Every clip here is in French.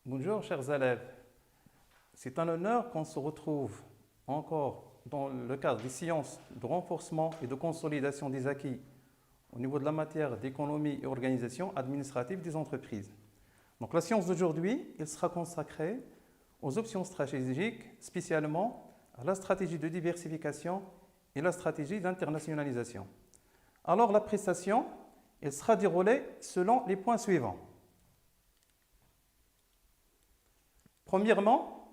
Bonjour chers élèves, c'est un honneur qu'on se retrouve encore dans le cadre des sciences de renforcement et de consolidation des acquis au niveau de la matière d'économie et organisation administrative des entreprises. Donc la science d'aujourd'hui, elle sera consacrée aux options stratégiques, spécialement à la stratégie de diversification et la stratégie d'internationalisation. Alors la prestation, elle sera déroulée selon les points suivants. Premièrement,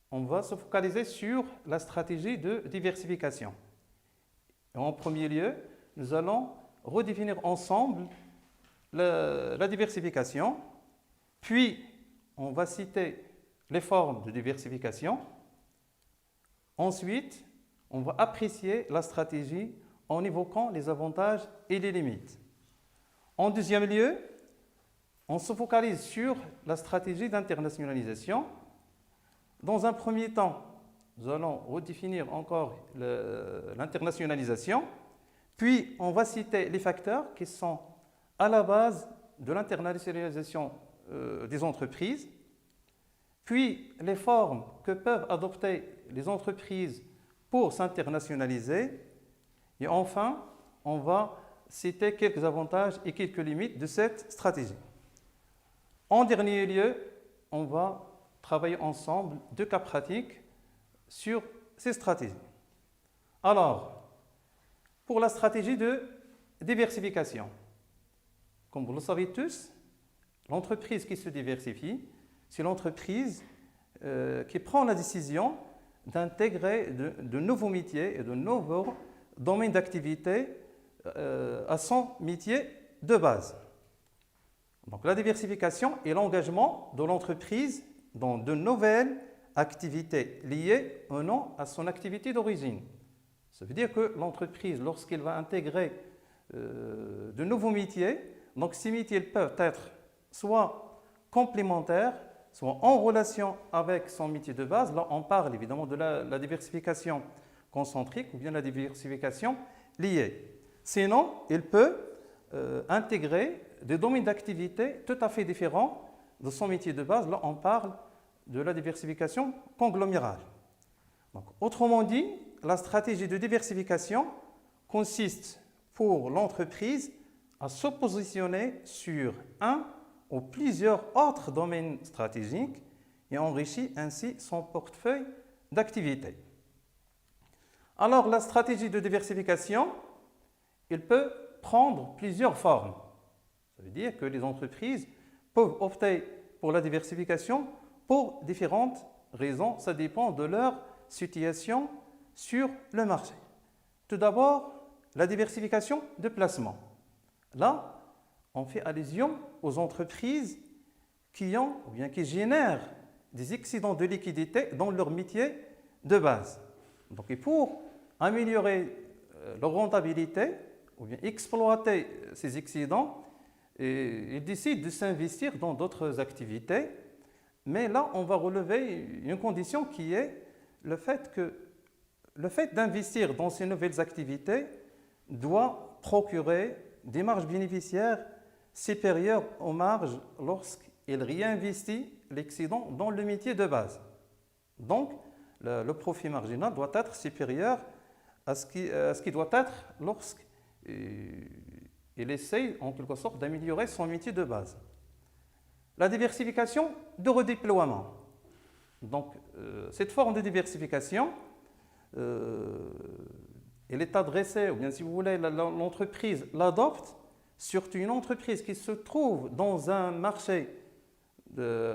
on va se focaliser sur la stratégie de diversification. Et en premier lieu, nous allons redéfinir ensemble la diversification, puis on va citer les formes de diversification. Ensuite, on va apprécier la stratégie en évoquant les avantages et les limites. En deuxième lieu, on se focalise sur la stratégie d'internationalisation. Dans un premier temps, nous allons redéfinir encore l'internationalisation, puis on va citer les facteurs qui sont à la base de l'internationalisation des entreprises, puis les formes que peuvent adopter les entreprises pour s'internationaliser, et enfin, on va citer quelques avantages et quelques limites de cette stratégie. En dernier lieu, on va travailler ensemble deux cas pratiques sur ces stratégies. Alors, pour la stratégie de diversification, comme vous le savez tous, l'entreprise qui se diversifie, c'est l'entreprise qui prend la décision d'intégrer de nouveaux métiers et de nouveaux domaines d'activité à son métier de base. Donc la diversification est l'engagement de l'entreprise dans de nouvelles activités liées ou non à son activité d'origine. Ça veut dire que l'entreprise, lorsqu'elle va intégrer de nouveaux métiers, donc ces métiers peuvent être soit complémentaires, soit en relation avec son métier de base. Là, on parle évidemment de la diversification concentrique ou bien la diversification liée. Sinon, il peut intégrer des domaines d'activité tout à fait différents de son métier de base. Là, on parle de la diversification conglomérale. Donc, autrement dit, la stratégie de diversification consiste pour l'entreprise à se positionner sur un ou plusieurs autres domaines stratégiques et enrichir ainsi son portefeuille d'activités. Alors, la stratégie de diversification, elle peut prendre plusieurs formes. Ça veut dire que les entreprises peuvent opter pour la diversification pour différentes raisons. Ça dépend de leur situation sur le marché. Tout d'abord, la diversification de placement. Là, on fait allusion aux entreprises qui ont ou bien qui génèrent des excédents de liquidité dans leur métier de base. Donc, et pour améliorer leur rentabilité ou bien exploiter ces excédents, ils décident de s'investir dans d'autres activités. Mais là, on va relever une condition qui est le fait d'investir dans ces nouvelles activités doit procurer des marges bénéficiaires supérieures aux marges lorsqu'il réinvestit l'excédent dans le métier de base. Donc, le profit marginal doit être supérieur à ce qui doit être lorsqu'il essaye en quelque sorte d'améliorer son métier de base. La diversification de redéploiement. Donc, cette forme de diversification, elle est adressée, ou bien si vous voulez, l'entreprise l'adopte, surtout une entreprise qui se trouve dans un marché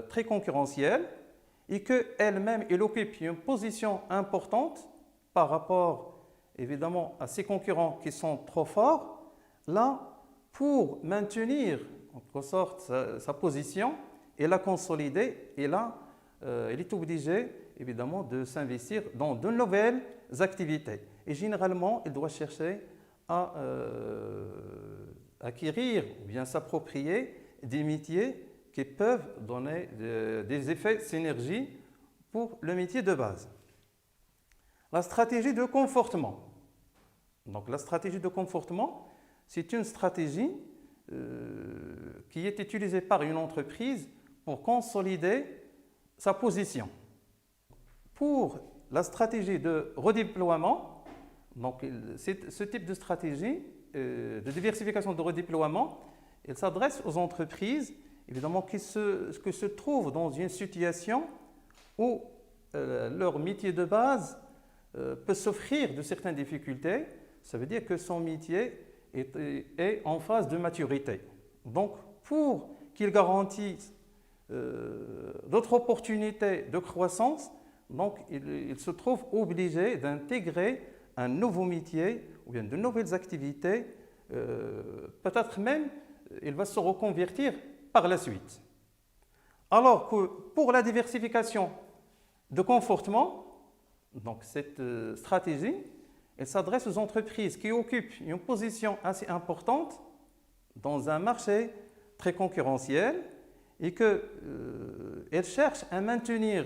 très concurrentiel et qu'elle-même, elle occupe une position importante par rapport, évidemment, à ses concurrents qui sont trop forts. Là, pour maintenir, en quelque sorte, sa position et la consolider, et là, elle est obligée, évidemment, de s'investir dans de nouvelles activités. Et généralement, elle doit chercher à acquérir ou bien s'approprier des métiers qui peuvent donner des effets synergie pour le métier de base. La stratégie de confortement. Donc, la stratégie de confortement, c'est une stratégie qui est utilisée par une entreprise pour consolider sa position. Pour la stratégie de redéploiement, donc ce type de stratégie de diversification de redéploiement, il s'adresse aux entreprises évidemment qui se trouvent dans une situation où leur métier de base peut souffrir de certaines difficultés. Ça veut dire que son métier est en phase de maturité. Donc, pour qu'il garantisse d'autres opportunités de croissance, donc il se trouve obligé d'intégrer un nouveau métier ou bien de nouvelles activités. Peut-être même, il va se reconvertir par la suite. Alors que pour la diversification de confortement, donc cette stratégie, elle s'adresse aux entreprises qui occupent une position assez importante dans un marché très concurrentiel et qu'elle cherche à maintenir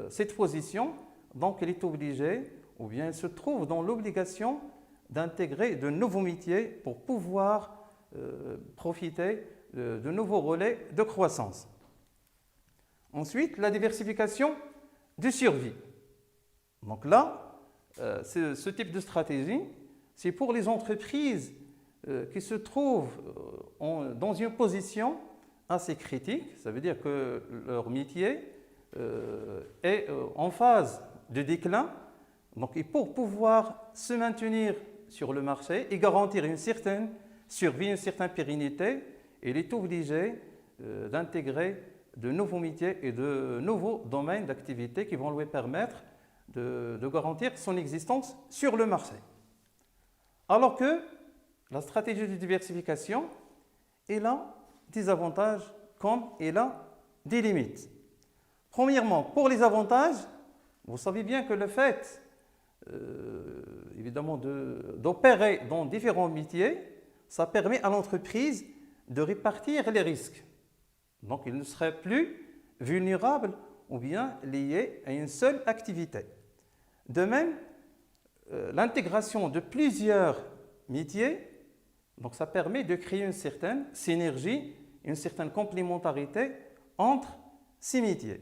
cette position, donc elle est obligée, ou bien elle se trouve dans l'obligation d'intégrer de nouveaux métiers pour pouvoir profiter de nouveaux relais de croissance. Ensuite, la diversification de survie. Donc là, ce type de stratégie, c'est pour les entreprises qui se trouvent dans une position assez critique. Ça veut dire que leur métier est en phase de déclin. Donc, et pour pouvoir se maintenir sur le marché et garantir une certaine survie, une certaine pérennité, il est obligé d'intégrer de nouveaux métiers et de nouveaux domaines d'activité qui vont lui permettre de garantir son existence sur le marché. Alors que la stratégie de diversification, elle a des avantages comme elle a des limites. Premièrement, pour les avantages, vous savez bien que le fait, évidemment, d'opérer dans différents métiers, ça permet à l'entreprise de répartir les risques. Donc, il ne serait plus vulnérable ou bien lié à une seule activité. De même, l'intégration de plusieurs métiers, donc ça permet de créer une certaine synergie, une certaine complémentarité entre ces métiers.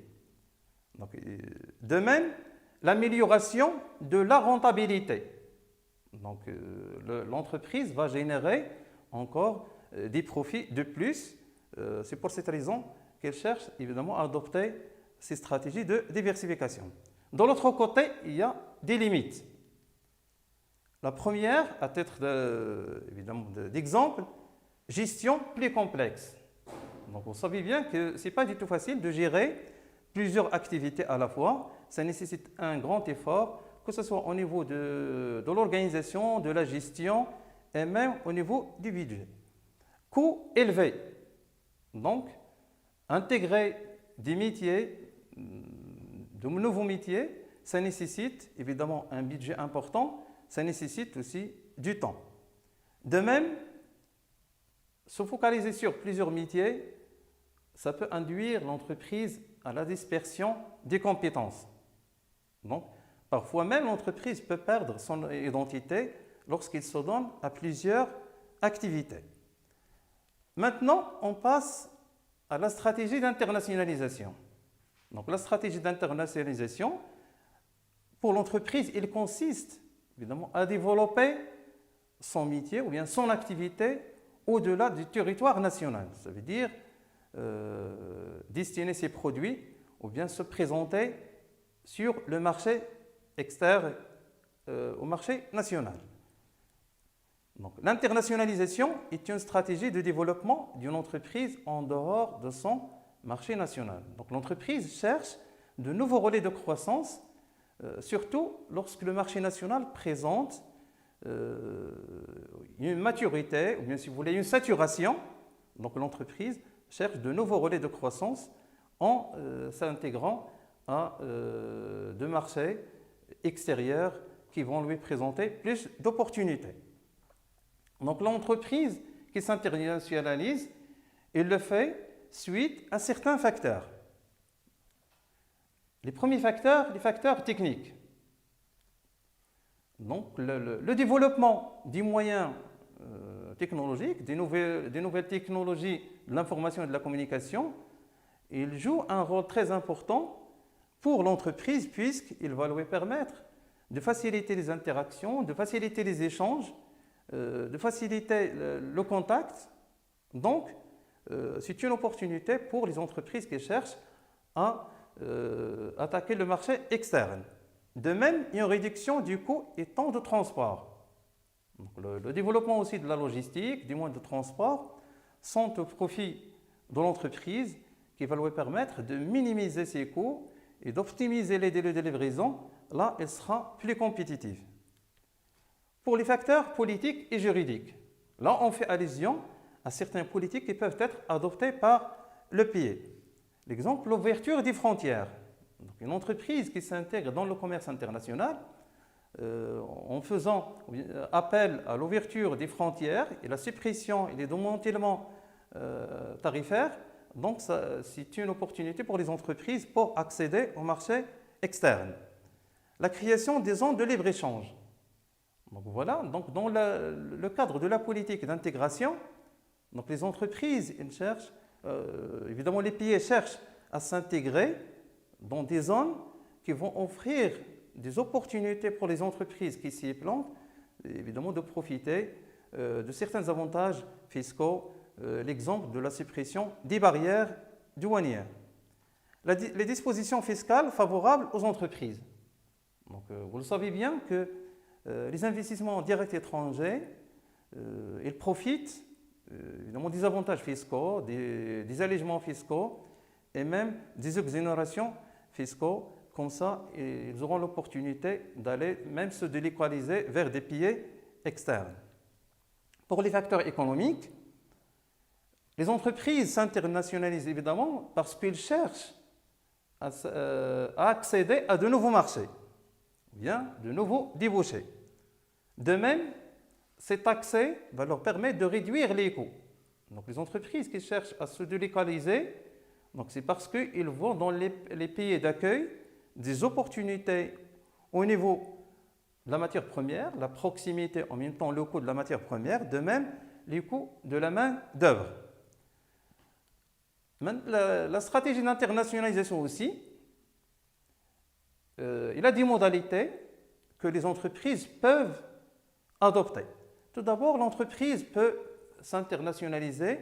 Donc, de même, l'amélioration de la rentabilité. Donc, l'entreprise va générer encore des profits de plus. C'est pour cette raison qu'elle cherche évidemment à adopter ces stratégies de diversification. De l'autre côté, il y a des limites. La première, à titre d'exemple, gestion plus complexe. Donc, vous savez bien que ce n'est pas du tout facile de gérer plusieurs activités à la fois. Ça nécessite un grand effort, que ce soit au niveau de l'organisation, de la gestion et même au niveau du budget. Coût élevé. Donc, intégrer des métiers, de nouveaux métiers, ça nécessite évidemment un budget important, ça nécessite aussi du temps. De même, se focaliser sur plusieurs métiers, ça peut induire l'entreprise à la dispersion des compétences. Donc, parfois même, l'entreprise peut perdre son identité lorsqu'il se donne à plusieurs activités. Maintenant, on passe à la stratégie d'internationalisation. Donc, la stratégie d'internationalisation, pour l'entreprise, il consiste évidemment à développer son métier ou bien son activité au-delà du territoire national. Ça veut dire destiner ses produits ou bien se présenter sur le marché externe au marché national. Donc, l'internationalisation est une stratégie de développement d'une entreprise en dehors de son marché national. Donc, l'entreprise cherche de nouveaux relais de croissance, surtout lorsque le marché national présente une maturité, ou bien si vous voulez une saturation. Donc, l'entreprise cherche de nouveaux relais de croissance en s'intégrant à de marchés extérieurs qui vont lui présenter plus d'opportunités. Donc, l'entreprise qui s'internationalise, elle le fait suite à certains facteurs. Les premiers facteurs, les facteurs techniques. Donc, le développement des moyens technologiques, des nouvelles technologies de l'information et de la communication, il joue un rôle très important pour l'entreprise puisqu'il va lui permettre de faciliter les interactions, de faciliter les échanges, de faciliter le contact. Donc, c'est une opportunité pour les entreprises qui cherchent à attaquer le marché externe. De même, il y a une réduction du coût et temps de transport. Donc, le développement aussi de la logistique, du moyen de transport, sont au profit de l'entreprise qui va lui permettre de minimiser ses coûts et d'optimiser les délais de livraison. Là, elle sera plus compétitive. Pour les facteurs politiques et juridiques, là, on fait allusion à certaines politiques qui peuvent être adoptées par le pays. L'exemple, l'ouverture des frontières. Donc, une entreprise qui s'intègre dans le commerce international, en faisant appel à l'ouverture des frontières et la suppression et les démantèlements tarifaires, donc c'est une opportunité pour les entreprises pour accéder au marché externe. La création des zones de libre-échange. Donc voilà, donc dans le cadre de la politique d'intégration, donc les entreprises elles cherchent, évidemment les pays cherchent à s'intégrer dans des zones qui vont offrir des opportunités pour les entreprises qui s'y plantent, évidemment de profiter de certains avantages fiscaux, l'exemple de la suppression des barrières douanières. Les dispositions fiscales favorables aux entreprises. Donc, vous le savez bien que les investissements directs étrangers, ils profitent évidemment des avantages fiscaux, des allégements fiscaux et même des exonérations fiscaux. Comme ça, ils auront l'opportunité d'aller même se délocaliser vers des pays externes. Pour les facteurs économiques, les entreprises s'internationalisent évidemment parce qu'ils cherchent à accéder à de nouveaux marchés, bien de nouveaux débouchés. De même, cet accès va leur permettre de réduire les coûts. Donc les entreprises qui cherchent à se délocaliser, c'est parce qu'ils voient dans les pays d'accueil des opportunités au niveau de la matière première, la proximité en même temps le coût de la matière première, de même les coûts de la main-d'œuvre. La stratégie d'internationalisation aussi, il y a des modalités que les entreprises peuvent adopter. Tout d'abord, l'entreprise peut s'internationaliser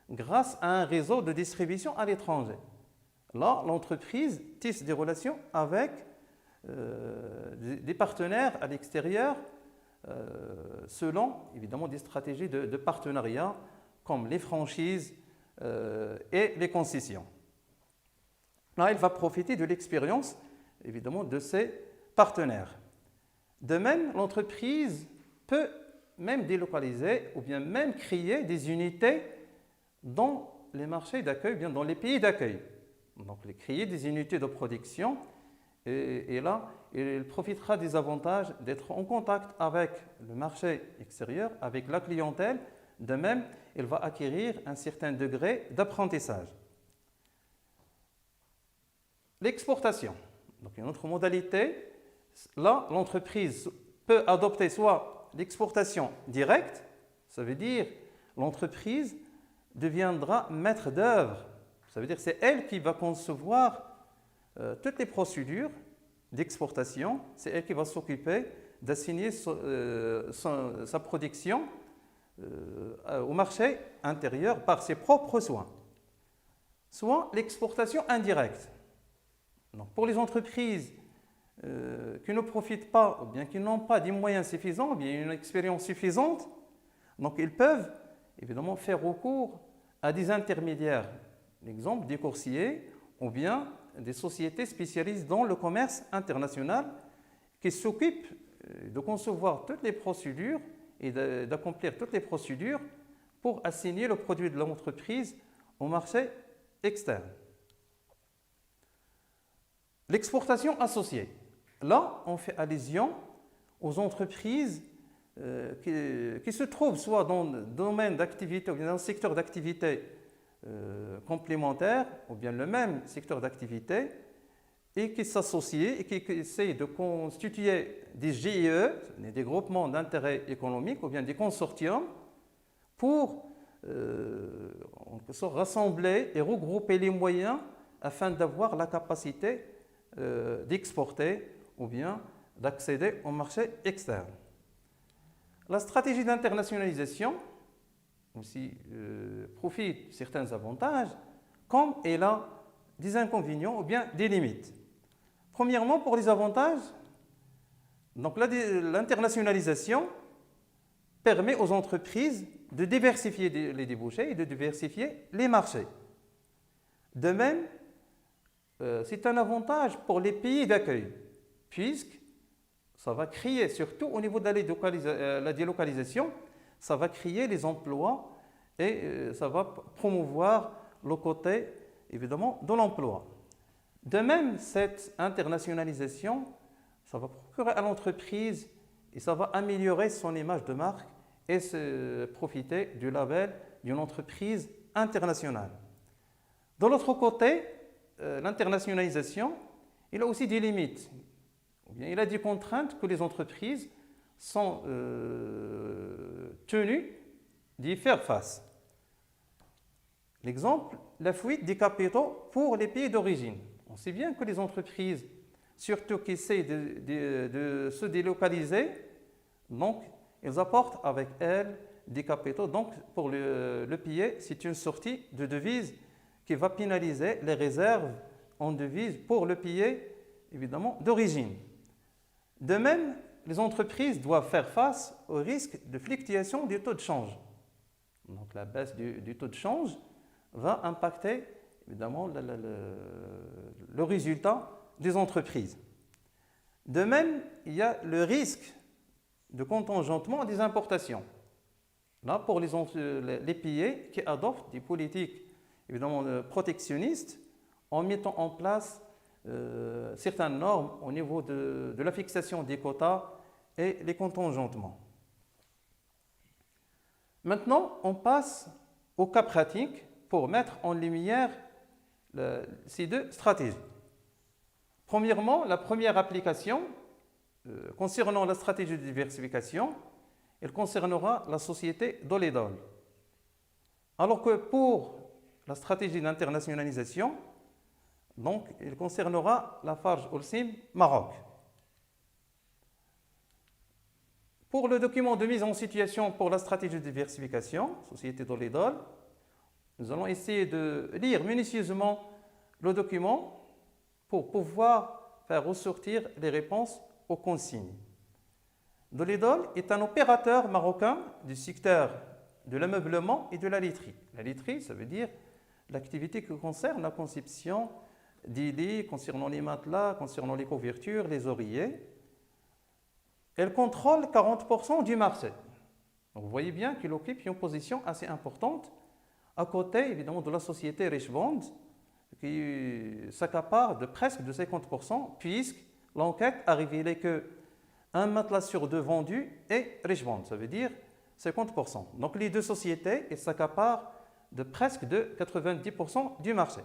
grâce à un réseau de distribution à l'étranger. Là, l'entreprise tisse des relations avec des partenaires à l'extérieur selon évidemment des stratégies de partenariat comme les franchises et les concessions. Là, elle va profiter de l'expérience évidemment de ses partenaires. De même, l'entreprise peut même délocaliser ou bien même créer des unités dans les marchés d'accueil, bien dans les pays d'accueil. Donc, créer des unités de production et là, il profitera des avantages d'être en contact avec le marché extérieur, avec la clientèle. De même, il va acquérir un certain degré d'apprentissage. L'exportation. Donc, une autre modalité, là, l'entreprise peut adopter soit l'exportation directe, ça veut dire l'entreprise deviendra maître d'œuvre. Ça veut dire que c'est elle qui va concevoir toutes les procédures d'exportation, c'est elle qui va s'occuper d'assigner sa production au marché intérieur par ses propres soins. Soit l'exportation indirecte. Donc pour les entreprises qui ne profitent pas ou bien qui n'ont pas des moyens suffisants, ou bien une expérience suffisante, donc ils peuvent évidemment faire recours à des intermédiaires, l'exemple des coursiers ou bien des sociétés spécialisées dans le commerce international qui s'occupent de concevoir toutes les procédures et d'accomplir toutes les procédures pour assigner le produit de l'entreprise au marché externe. L'exportation associée. Là, on fait allusion aux entreprises qui se trouvent soit dans le domaine d'activité ou bien dans le secteur d'activité complémentaire ou bien le même secteur d'activité et qui s'associent et qui essayent de constituer des GIE, des groupements d'intérêt économique ou bien des consortiums pour rassembler et regrouper les moyens afin d'avoir la capacité d'exporter ou bien d'accéder au marché externe. La stratégie d'internationalisation aussi profite de certains avantages, comme elle a des inconvénients ou bien des limites. Premièrement, pour les avantages, donc l'internationalisation permet aux entreprises de diversifier les débouchés et de diversifier les marchés. De même, c'est un avantage pour les pays d'accueil, puisque ça va créer, surtout au niveau de la délocalisation, ça va créer les emplois et ça va promouvoir le côté, évidemment, de l'emploi. De même, cette internationalisation, ça va procurer à l'entreprise et ça va améliorer son image de marque et profiter du label d'une entreprise internationale. De l'autre côté, l'internationalisation, il a aussi des limites. Il a des contraintes que les entreprises sont tenues d'y faire face. L'exemple, la fuite des capitaux pour les pays d'origine. On sait bien que les entreprises, surtout qui essaient de se délocaliser, donc elles apportent avec elles des capitaux. Donc pour le pays, c'est une sortie de devises qui va pénaliser les réserves en devises pour le pays, évidemment, d'origine. De même, les entreprises doivent faire face au risque de fluctuation du taux de change. Donc la baisse du taux de change va impacter évidemment le résultat des entreprises. De même, il y a le risque de contingentement des importations. Là, pour les pays qui adoptent des politiques évidemment protectionnistes en mettant en place certaines normes au niveau de la fixation des quotas et les contingentements. Maintenant, on passe au cas pratique pour mettre en lumière ces deux stratégies. Premièrement, la première application concernant la stratégie de diversification, elle concernera la société Doledol. Alors que pour la stratégie d'internationalisation, donc, il concernera Lafarge Holcim Maroc. Pour le document de mise en situation pour la stratégie de diversification, Société Doledol, nous allons essayer de lire minutieusement le document pour pouvoir faire ressortir les réponses aux consignes. Doledol est un opérateur marocain du secteur de l'ameublement et de la literie. La literie, ça veut dire l'activité qui concerne la conception des lits, concernant les matelas, concernant les couvertures, les oreillers. Elle contrôle 40% du marché. Donc vous voyez bien qu'il occupe une position assez importante à côté évidemment de la société Richemont qui s'accapare de presque de 50% puisque l'enquête a révélé qu'un matelas sur deux vendu est Richemont, ça veut dire 50%. Donc les deux sociétés s'accaparent de presque de 90% du marché.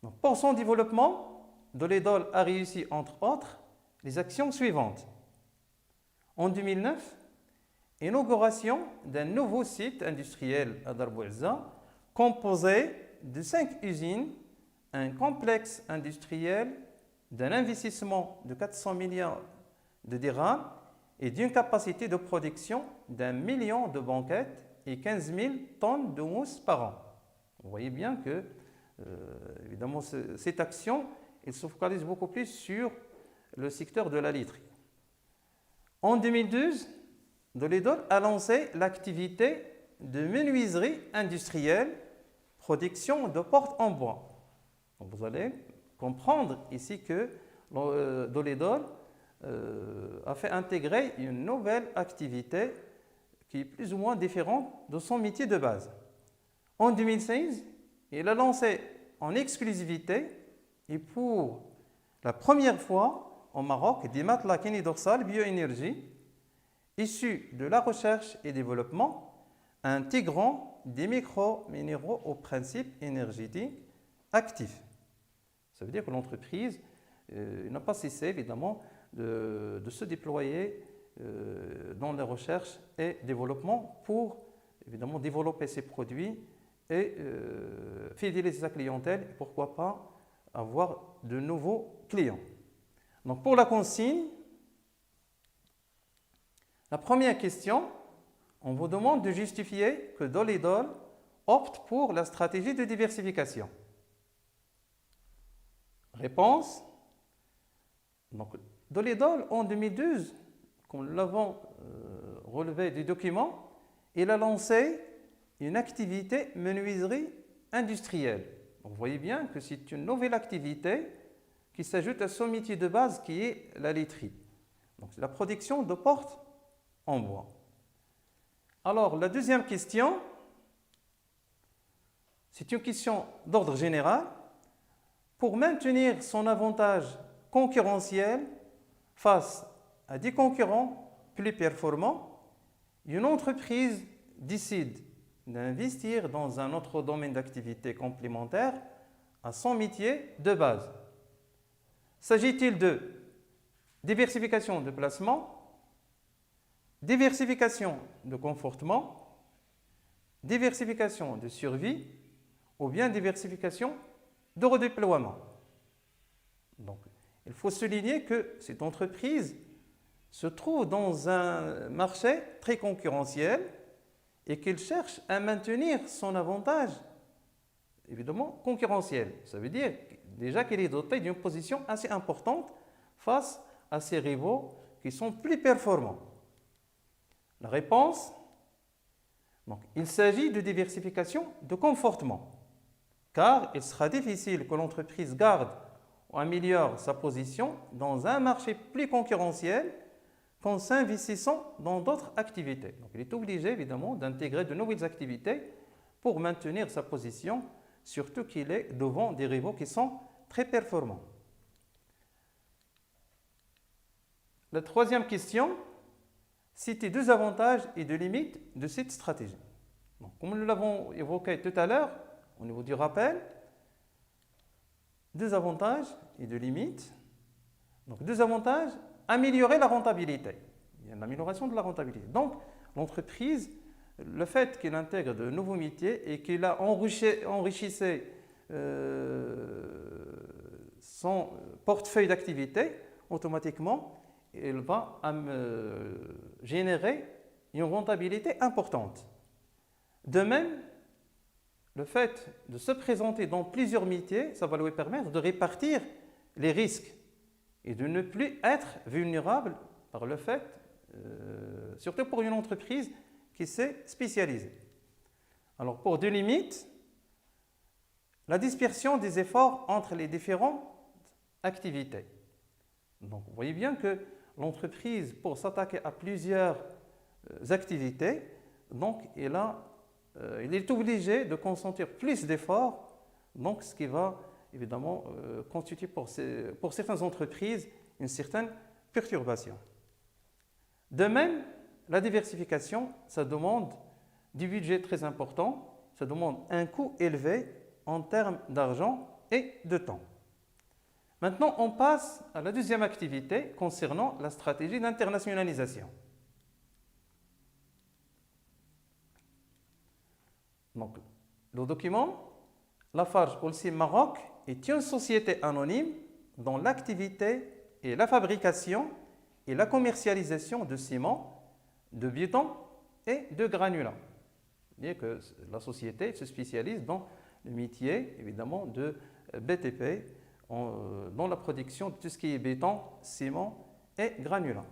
Donc, pour son développement, Doledol a réussi entre autres les actions suivantes. En 2009, inauguration d'un nouveau site industriel à Dar Bouezza, composé de 5 usines, un complexe industriel d'un investissement de 400 milliards de dirhams et d'une capacité de production d'1 million de banquettes et 15 000 tonnes de mousse par an. Vous voyez bien que, évidemment, cette action elle se focalise beaucoup plus sur le secteur de la literie. En 2012, Doledol a lancé l'activité de menuiserie industrielle, production de portes en bois. Donc vous allez comprendre ici que Doledol a fait intégrer une nouvelle activité qui est plus ou moins différente de son métier de base. En 2016, il a lancé en exclusivité et pour la première fois au Maroc des matelas Kenny-Dorsal bioénergie issus de la recherche et développement intégrant des micro-minéraux au principe énergétique actif. Ça veut dire que l'entreprise n'a pas cessé évidemment de se déployer dans la recherche et développement pour évidemment développer ses produits et fidéliser sa clientèle, et pourquoi pas avoir de nouveaux clients. Donc pour la consigne, la première question, on vous demande de justifier que Dolidol opte pour la stratégie de diversification. Réponse. Donc, Dolidol, en 2012, comme nous l'avons relevé du document, il a lancé une activité menuiserie industrielle. Donc, vous voyez bien que c'est une nouvelle activité qui s'ajoute à son métier de base qui est la laiterie. Donc, c'est la production de portes en bois. Alors, la deuxième question, c'est une question d'ordre général. Pour maintenir son avantage concurrentiel face à des concurrents plus performants, une entreprise décide d'investir dans un autre domaine d'activité complémentaire à son métier de base. S'agit-il de diversification de placement, diversification de confortement, diversification de survie ou bien diversification de redéploiement? Donc, il faut souligner que cette entreprise se trouve dans un marché très concurrentiel et qu'elle cherche à maintenir son avantage, évidemment, concurrentiel. Ça veut dire déjà qu'elle est dotée d'une position assez importante face à ses rivaux qui sont plus performants. La réponse, donc, il s'agit de diversification de confortement, car il sera difficile que l'entreprise garde ou améliore sa position dans un marché plus concurrentiel qu'en s'investissant dans d'autres activités. Donc, il est obligé, évidemment, d'intégrer de nouvelles activités pour maintenir sa position, surtout qu'il est devant des rivaux qui sont très performants. La troisième question, citer deux avantages et deux limites de cette stratégie. Donc, comme nous l'avons évoqué tout à l'heure, au niveau du rappel, deux avantages et deux limites. Donc, deux avantages, améliorer la rentabilité. Il y a une amélioration de la rentabilité. Donc, l'entreprise, le fait qu'elle intègre de nouveaux métiers et qu'elle a enrichissé son portefeuille d'activités, automatiquement, elle va générer une rentabilité importante. De même, le fait de se présenter dans plusieurs métiers, ça va lui permettre de répartir les risques et de ne plus être vulnérable par le fait, surtout pour une entreprise qui s'est spécialisée. Alors, pour deux limites, la dispersion des efforts entre les différentes activités. Donc, vous voyez bien que l'entreprise, pour s'attaquer à plusieurs activités, donc il est obligé de consentir plus d'efforts, donc ce qui va évidemment constituer pour certaines entreprises une certaine perturbation. De même, la diversification, ça demande du budget très important, ça demande un coût élevé en termes d'argent et de temps. Maintenant, on passe à la deuxième activité concernant la stratégie d'internationalisation. Donc, le document, Lafarge Holcim Maroc est une société anonyme dont l'activité est la fabrication et la commercialisation de ciment, de béton et de granulats. Vous voyez que la société se spécialise dans le métier, évidemment, de BTP, dans la production de tout ce qui est béton, ciment et granulats.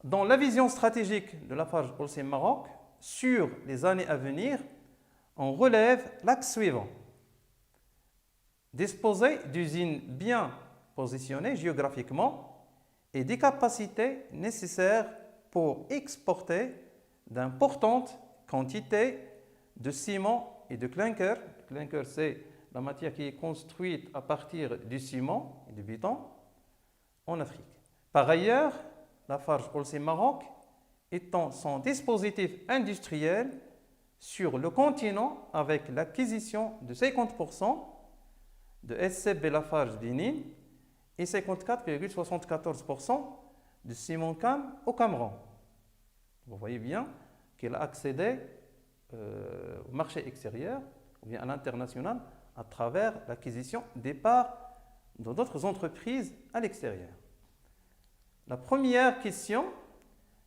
Dans la vision stratégique de Lafarge Holcim Maroc, sur les années à venir, on relève l'axe suivant. Disposer d'usines bien positionnées géographiquement et des capacités nécessaires pour exporter d'importantes quantités de ciment et de clinker. Le clinker, c'est la matière qui est construite à partir du ciment et du béton en Afrique. Par ailleurs, Lafarge Holcim Maroc étend son dispositif industriel sur le continent avec l'acquisition de 50% de SCB Lafarge Benin et 54,74% de Cimont-Cam au Cameroun. Vous voyez bien qu'il a accédé au marché extérieur, ou bien à l'international à travers l'acquisition des parts dans d'autres entreprises à l'extérieur. La première question,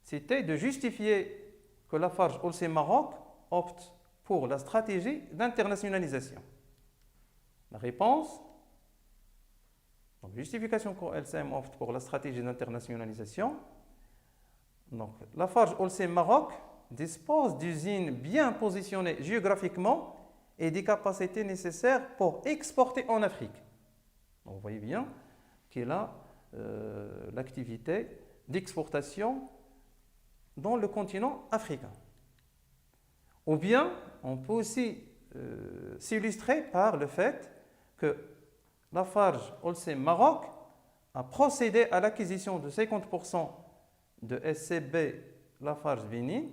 c'était de justifier que Lafarge Holcim Maroc opte pour la stratégie d'internationalisation. La réponse, donc justification que LCM opte pour la stratégie d'internationalisation. Donc, Lafarge Holcim Maroc dispose d'usines bien positionnées géographiquement et des capacités nécessaires pour exporter en Afrique. Donc, vous voyez bien qu'il a l'activité d'exportation dans le continent africain. Ou bien, on peut aussi s'illustrer par le fait que Lafarge Holcim Maroc a procédé à l'acquisition de 50% de SCB Lafarge Benin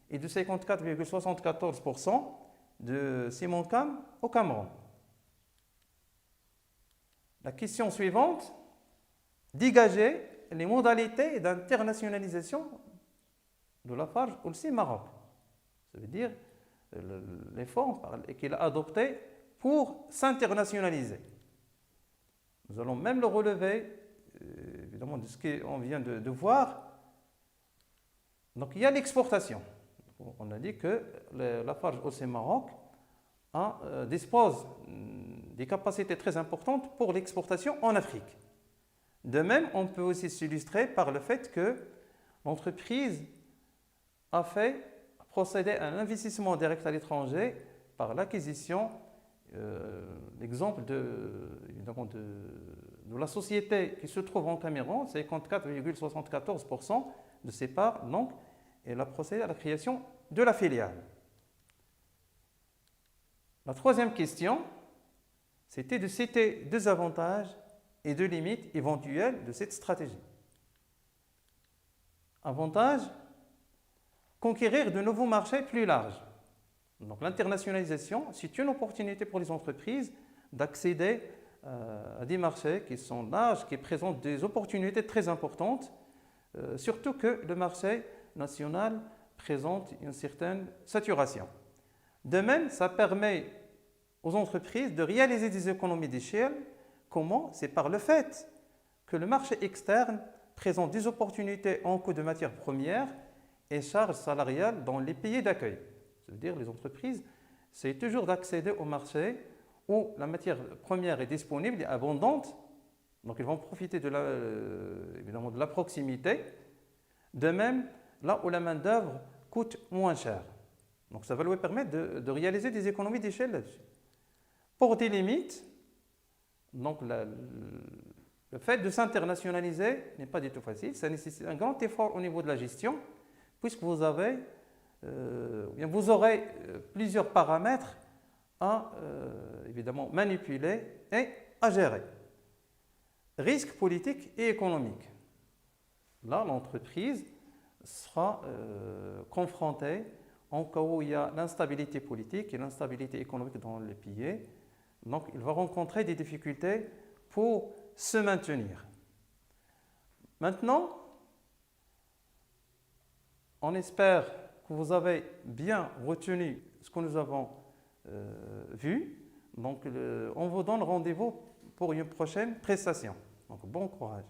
et de 54,74% de Simoncam au Cameroun. La question suivante, dégager les modalités d'internationalisation de Lafarge Holcim Maroc. Ça veut dire l'effort qu'il a adopté pour s'internationaliser. Nous allons même le relever, évidemment, de ce qu'on vient de voir. Donc, il y a l'exportation. On a dit que Lafarge Holcim Maroc dispose des capacités très importantes pour l'exportation en Afrique. De même, on peut aussi s'illustrer par le fait que l'entreprise a procédé à un investissement direct à l'étranger par l'acquisition, l'exemple de la société qui se trouve en Cameroun, 54,74% de ses parts, donc elle a procédé à la création de la filiale. La troisième question, c'était de citer deux avantages et deux limites éventuelles de cette stratégie. Avantage, conquérir de nouveaux marchés plus larges. Donc l'internationalisation, c'est une opportunité pour les entreprises d'accéder à des marchés qui sont larges, qui présentent des opportunités très importantes, surtout que le marché national présente une certaine saturation. De même, ça permet aux entreprises de réaliser des économies d'échelle. Comment? C'est par le fait que le marché externe présente des opportunités en coût de matières premières et charges salariales dans les pays d'accueil. Ça veut dire que les entreprises, c'est toujours d'accéder au marché où la matière première est disponible et abondante. Donc, ils vont profiter évidemment de la proximité. De même, là où la main-d'œuvre coûte moins cher. Donc, ça va lui permettre de réaliser des économies d'échelle là-dessus. Pour des limites, donc le fait de s'internationaliser n'est pas du tout facile. Ça nécessite un grand effort au niveau de la gestion, puisque vous aurez plusieurs paramètres à évidemment manipuler et à gérer. Risques politiques et économiques. Là, l'entreprise sera confrontée en cas où il y a l'instabilité politique et l'instabilité économique dans les pays. Donc, il va rencontrer des difficultés pour se maintenir. Maintenant, on espère que vous avez bien retenu ce que nous avons vu. Donc, on vous donne rendez-vous pour une prochaine prestation. Donc, bon courage.